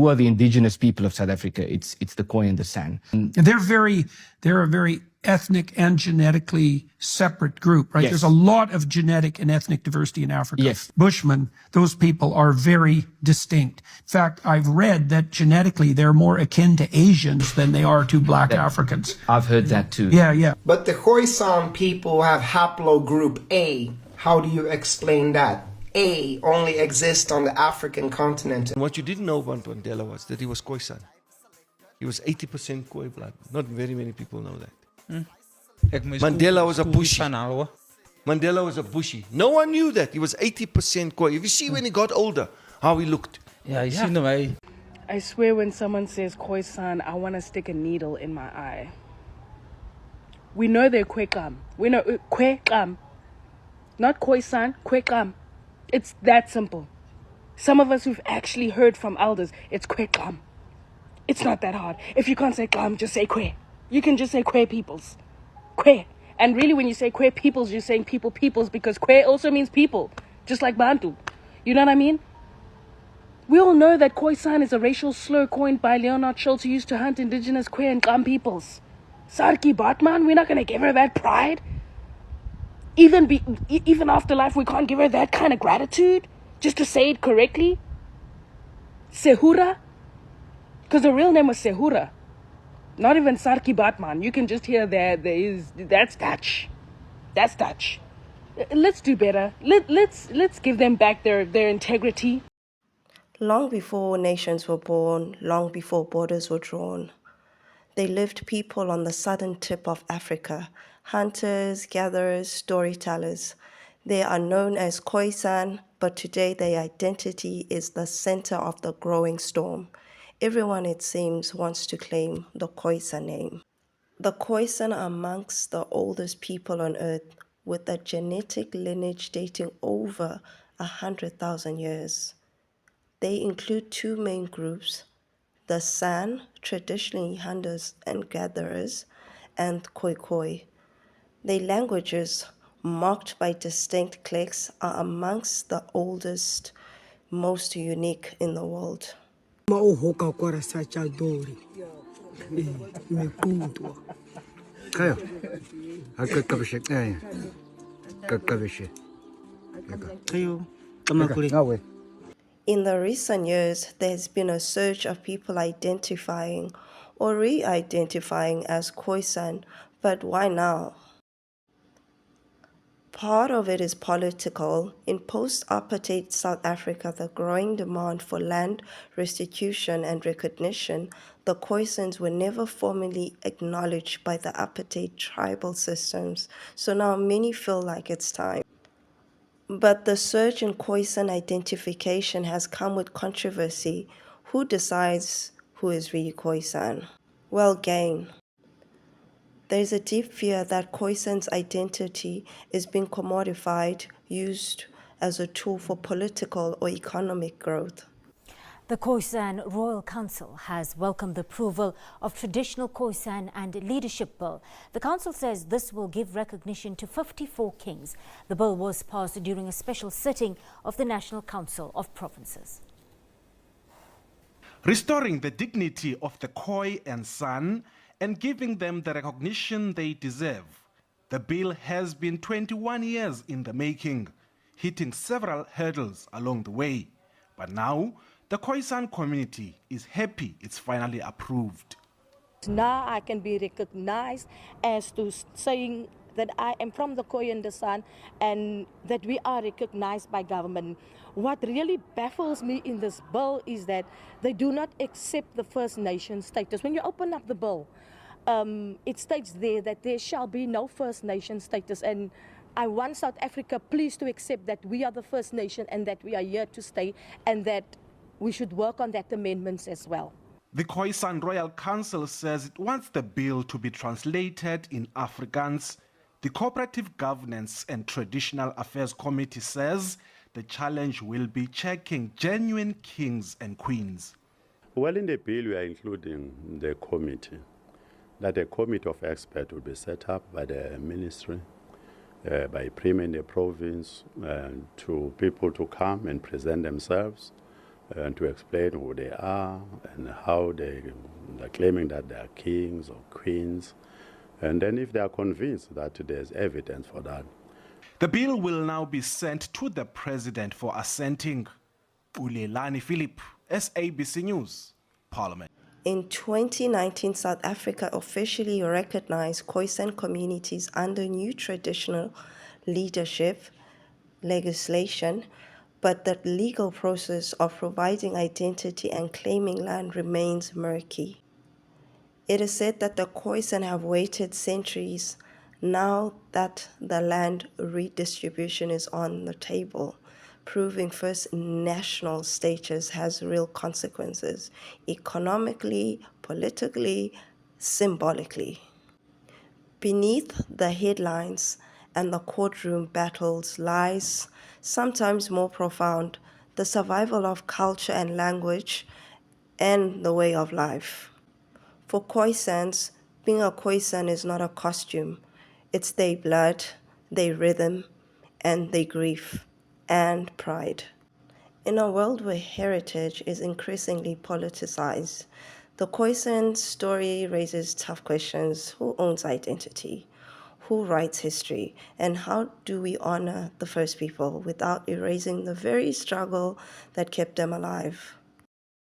who are the indigenous people of South Africa? It's the Khoi and the San. They're a very ethnic and genetically separate group, right? Yes. There's a lot of genetic and ethnic diversity in Africa. Yes. Bushmen, those people are very distinct. In fact, I've read that genetically they're more akin to Asians than they are to black Africans. I've heard that too. Yeah. But the Khoisan people have haplogroup A. How do you explain that? A only exists on the African continent. And what you didn't know about Mandela was that he was Khoisan. He was 80% Khoi blood. Not very many people know that. Mandela was a Bushi. Mandela was a Bushi. No one knew that. He was 80% Khoi. If you see when he got older, how he looked. Yeah, you see the way. I swear when someone says Khoisan, I want to stick a needle in my eye. We know they're Khoisan. We know Khoisan. Not Khoisan, Khoisan. It's that simple. Some of us who've actually heard from elders, it's Khoisan. It's not that hard. If you can't say Klam, just say Khoi. You can just say Khoi peoples. Khoi. And really when you say Khoi peoples, you're saying peoples because Khoi also means people. Just like Bantu. You know what I mean? We all know that Khoisan is a racial slur coined by Leonard Schultz, who used to hunt indigenous Khoi and Klam peoples. Sarki Batman, we're not going to give her that pride. Even after life, we can't give her that kind of gratitude just to say it correctly. Sehura. Because the real name was Sehura. Not even Sarki Batman. You can just hear that's Dutch. That's Dutch. Let's do better. Let's give them back their integrity. Long before nations were born, long before borders were drawn, they lived people on the southern tip of Africa, hunters, gatherers, storytellers. They are known as Khoisan, but today their identity is the center of the growing storm. Everyone, it seems, wants to claim the Khoisan name. The Khoisan are amongst the oldest people on earth, with a genetic lineage dating over 100,000 years. They include two main groups, the San, traditionally hunters and gatherers, and Khoi. Their languages, marked by distinct clicks, are amongst the oldest, most unique in the world. In the recent years, there has been a surge of people identifying or re-identifying as Khoisan, but why now? Part of it is political. In post-apartheid South Africa, the growing demand for land restitution and recognition, the Khoisans were never formally acknowledged by the apartheid tribal systems, so now many feel like it's time. But the surge in Khoisan identification has come with controversy. Who decides who is really Khoisan? Well, gain. There is a deep fear that Khoisan's identity is being commodified, used as a tool for political or economic growth. The Khoisan Royal Council has welcomed the approval of traditional Khoisan and leadership bill. The council says this will give recognition to 54 kings. The bill was passed during a special sitting of the National Council of Provinces. Restoring the dignity of the Khoi and San and giving them the recognition they deserve. The bill has been 21 years in the making, hitting several hurdles along the way. But now, the Khoisan community is happy it's finally approved. Now I can be recognized as to saying that I am from the Khoi and the San and that we are recognized by government. What really baffles me in this bill is that they do not accept the First Nation status. When you open up the bill, it states there that there shall be no First Nation status, and I want South Africa please to accept that we are the First Nation and that we are here to stay and that we should work on that amendments as well. The Khoisan Royal Council says it wants the bill to be translated in Afrikaans. The Cooperative Governance and Traditional Affairs Committee says the challenge will be checking genuine kings and queens. Well, in the bill we are including the committee, that a committee of experts will be set up by the ministry, by Premier in the province, to people to come and present themselves and to explain who they are and how they're claiming that they are kings or queens. And then if they are convinced that there's evidence for that. The bill will now be sent to the president for assenting. Ulelani Philip, SABC News, Parliament. In 2019, South Africa officially recognized Khoisan communities under new traditional leadership legislation, but the legal process of providing identity and claiming land remains murky. It is said that the Khoisan have waited centuries now that the land redistribution is on the table, proving First National status has real consequences, economically, politically, symbolically. Beneath the headlines and the courtroom battles lies, sometimes more profound, the survival of culture and language and the way of life. For Khoisans, being a Khoisan is not a costume. It's their blood, their rhythm, and their grief and pride. In a world where heritage is increasingly politicized, the Khoisan story raises tough questions. Who owns identity? Who writes history? And how do we honor the first people without erasing the very struggle that kept them alive?